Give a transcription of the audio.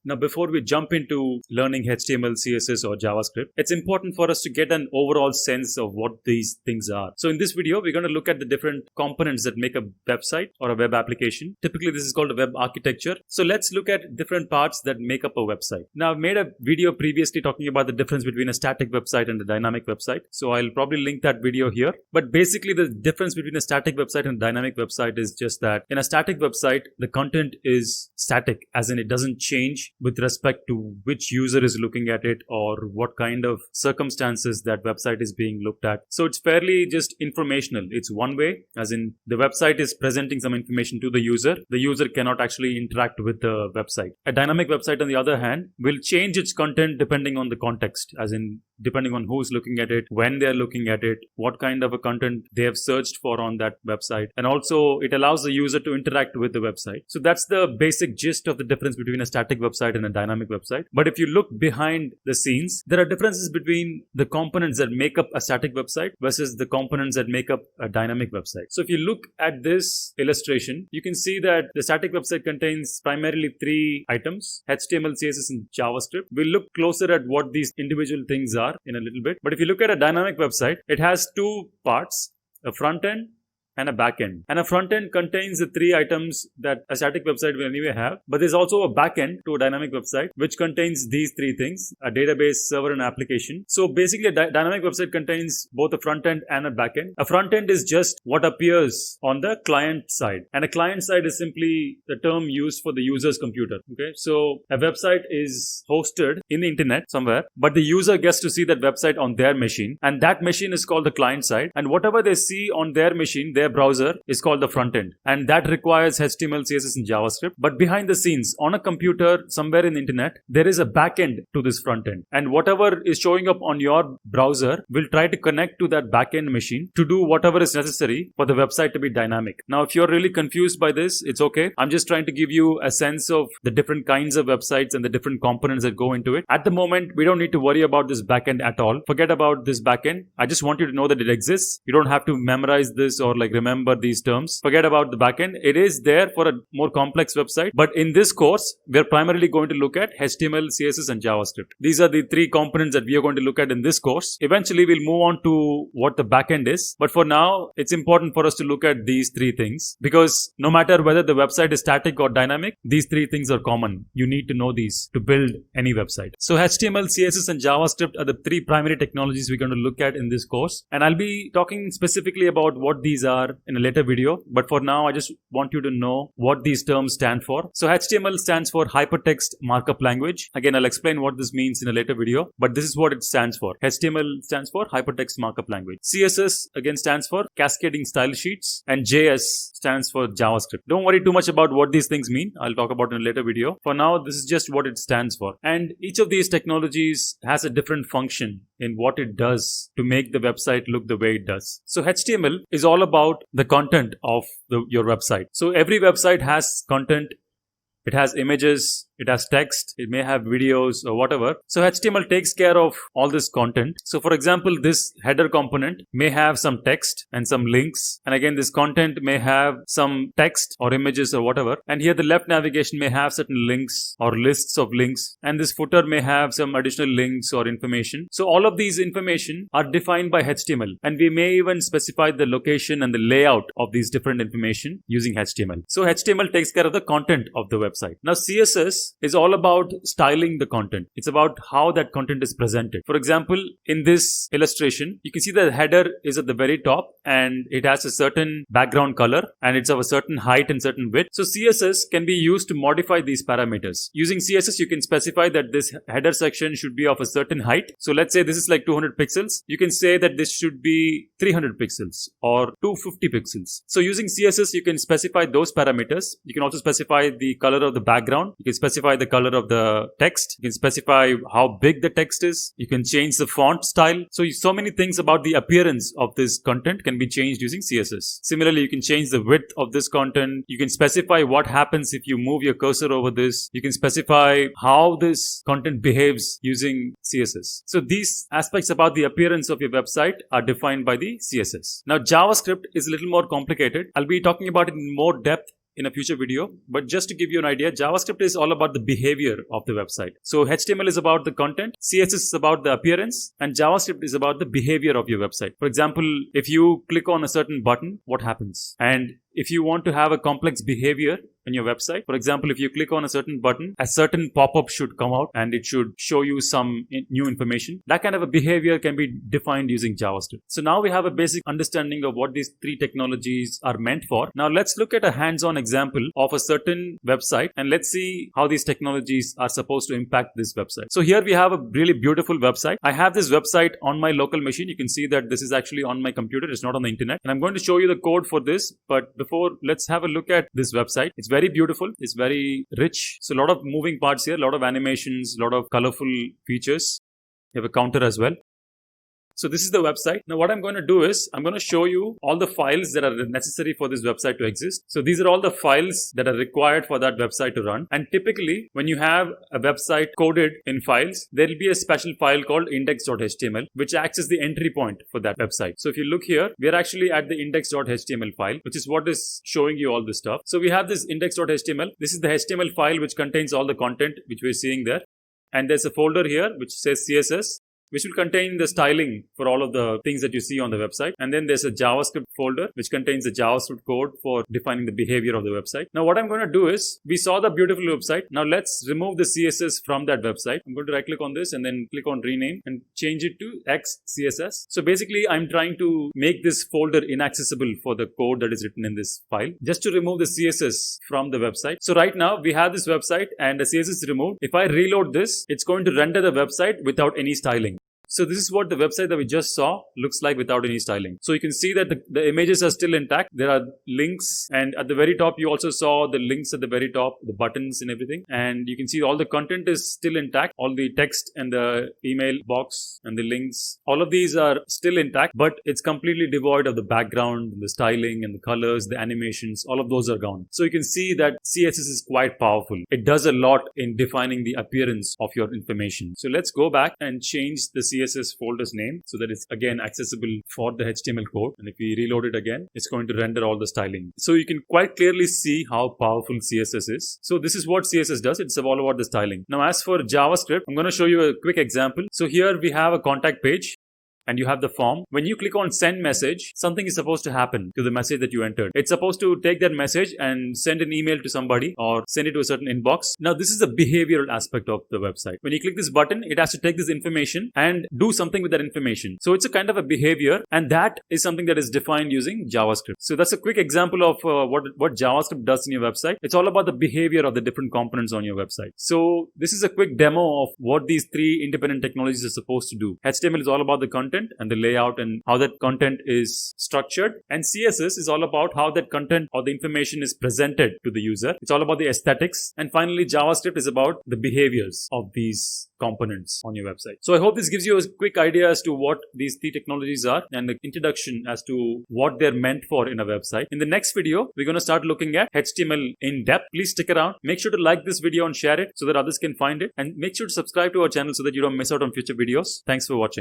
Now, before we jump into learning HTML, CSS, or JavaScript, it's important for us to get an overall sense of what these things are. So in this video, we're going to look at the different components that make a website or a web application. Typically, this is called a web architecture. So let's look at different parts that make up a website. Now, I've made a video previously talking about the difference between a static website and a dynamic website. So I'll probably link that video here. But basically, the difference between a static website and a dynamic website is just that in a static website, the content is static, as in it doesn't change with respect to which user is looking at it or what kind of circumstances that website is being looked at. So it's fairly just informational. It's one way, as in the website is presenting some information to the user. The user cannot actually interact with the website. A dynamic website, on the other hand, will change its content depending on the context, as in depending on who's looking at it, when they're looking at it, what kind of a content they have searched for on that website. And also it allows the user to interact with the website. So that's the basic gist of the difference between a static website and a dynamic website. But if you look behind the scenes, there are differences between the components that make up a static website versus the components that make up a dynamic website. So if you look at this illustration, you can see that the static website contains primarily three items: HTML, CSS, and JavaScript. We'll look closer at what these individual things are in a little bit. But if you look at a dynamic website, it has two parts: a front end and a back end. And a front end contains the three items that a static website will anyway have. But there's also a back end to a dynamic website which contains these three things: a database, server, and application. So basically a dynamic website contains both a front end and a back end. A front end is just what appears on the client side, and a client side is simply the term used for the user's computer. Okay, so a website is hosted in the internet somewhere, but the user gets to see that website on their machine, and that machine is called the client side. And whatever they see on their machine, their browser, is called the front end, and that requires HTML, CSS, and JavaScript. But behind the scenes, on a computer somewhere in the internet, there is a back end to this front end, and whatever is showing up on your browser will try to connect to that back end machine to do whatever is necessary for the website to be dynamic. Now, if you're really confused by this, it's okay. I'm just trying to give you a sense of the different kinds of websites and the different components that go into it. At the moment, we don't need to worry about this back end at all. Forget about this back end. I just want you to know that it exists. You don't have to memorize this or remember these terms. Forget about the backend. It is there for a more complex website. But in this course, we're primarily going to look at HTML, CSS, and JavaScript. These are the three components that we are going to look at in this course. Eventually, we'll move on to what the backend is. But for now, it's important for us to look at these three things, because no matter whether the website is static or dynamic, these three things are common. You need to know these to build any website. So HTML, CSS, and JavaScript are the three primary technologies we're going to look at in this course. And I'll be talking specifically about what these are in a later video, but for now I just want you to know what these terms stand for. So HTML stands for Hypertext Markup Language. Again, I'll explain what this means in a later video, but this is what it stands for. HTML stands for Hypertext Markup Language. CSS again stands for Cascading Style Sheets, and JS stands for JavaScript. Don't worry too much about what these things mean. I'll talk about it in a later video. For now, this is just what it stands for. And each of these technologies has a different function in what it does to make the website look the way it does. So HTML is all about the content of your website. So every website has content. It has images, it has text, it may have videos or whatever. So HTML takes care of all this content. So for example, this header component may have some text and some links. And again, this content may have some text or images or whatever. And here the left navigation may have certain links or lists of links. And this footer may have some additional links or information. So all of these information are defined by HTML. And we may even specify the location and the layout of these different information using HTML. So HTML takes care of the content of the website. Now CSS is all about styling the content. It's about how that content is presented. For example, in this illustration, you can see the header is at the very top and it has a certain background color and it's of a certain height and certain width. So CSS can be used to modify these parameters. Using CSS, you can specify that this header section should be of a certain height. So let's say this is like 200 pixels. You can say that this should be 300 pixels or 250 pixels. So using CSS, you can specify those parameters. You can also specify the color of the background. You can specify the color of the text. You can specify how big the text is. You can change the font style. So many things about the appearance of this content can be changed using CSS. Similarly, you can change the width of this content. You can specify what happens if you move your cursor over this. You can specify how this content behaves using CSS. So these aspects about the appearance of your website are defined by the CSS. Now, JavaScript is a little more complicated. I'll be talking about it in more depth in a future video, but just to give you an idea, JavaScript is all about the behavior of the website. So HTML is about the content, CSS is about the appearance, and JavaScript is about the behavior of your website. For example, if you click on a certain button, what happens? And if you want to have a complex behavior in your website, for example, if you click on a certain button, a certain pop-up should come out and it should show you some new information. That kind of a behavior can be defined using JavaScript. So now we have a basic understanding of what these three technologies are meant for. Now let's look at a hands-on example of a certain website and let's see how these technologies are supposed to impact this website. So here we have a really beautiful website. I have this website on my local machine. You can see that this is actually on my computer. It's not on the internet. And I'm going to show you the code for this. But before, let's have a look at this website. It's very beautiful. It's very rich. So a lot of moving parts here, a lot of animations, a lot of colorful features. You have a counter as well. So this is the website. Now what I'm going to do is I'm going to show you all the files that are necessary for this website to exist. So these are all the files that are required for that website to run. And typically when you have a website coded in files, there will be a special file called index.html, which acts as the entry point for that website. So if you look here, we are actually at the index.html file, which is what is showing you all this stuff. So we have this index.html. This is the HTML file which contains all the content which we're seeing there. And there's a folder here which says CSS, which will contain the styling for all of the things that you see on the website. And then there's a JavaScript folder, which contains the JavaScript code for defining the behavior of the website. Now, what I'm going to do is, we saw the beautiful website. Now, let's remove the CSS from that website. I'm going to right click on this and then click on rename and change it to XCSS. So basically, I'm trying to make this folder inaccessible for the code that is written in this file, just to remove the CSS from the website. So right now, we have this website and the CSS is removed. If I reload this, it's going to render the website without any styling. So this is what the website that we just saw looks like without any styling. So you can see that the images are still intact. There are links, and at the very top you also saw the links at the very top, the buttons and everything. And you can see all the content is still intact. All the text and the email box and the links, all of these are still intact, but it's completely devoid of the background, the styling and the colors, the animations, all of those are gone. So you can see that CSS is quite powerful. It does a lot in defining the appearance of your information. So let's go back and change the CSS folder's name so that it's again accessible for the HTML code. And if we reload it again, it's going to render all the styling. So you can quite clearly see how powerful CSS is. So this is what CSS does. It's all about the styling. Now, as for JavaScript, I'm going to show you a quick example. So here we have a contact page. And you have the form. When you click on send message, something is supposed to happen to the message that you entered. It's supposed to take that message and send an email to somebody or send it to a certain inbox. Now, this is the behavioral aspect of the website. When you click this button, it has to take this information and do something with that information. So it's a kind of a behavior, and that is something that is defined using JavaScript. So that's a quick example of what JavaScript does in your website. It's all about the behavior of the different components on your website. So this is a quick demo of what these three independent technologies are supposed to do. HTML is all about the content and the layout and how that content is structured, and CSS is all about how that content or the information is presented to the user. It's all about the aesthetics, and finally JavaScript is about the behaviors of these components on your website. So I hope this gives you a quick idea as to what these three technologies are and an introduction as to what they're meant for in a website. In the next video, we're going to start looking at HTML in depth. Please stick around. Make sure to like this video and share it so that others can find it, and make sure to subscribe to our channel so that you don't miss out on future videos. Thanks for watching.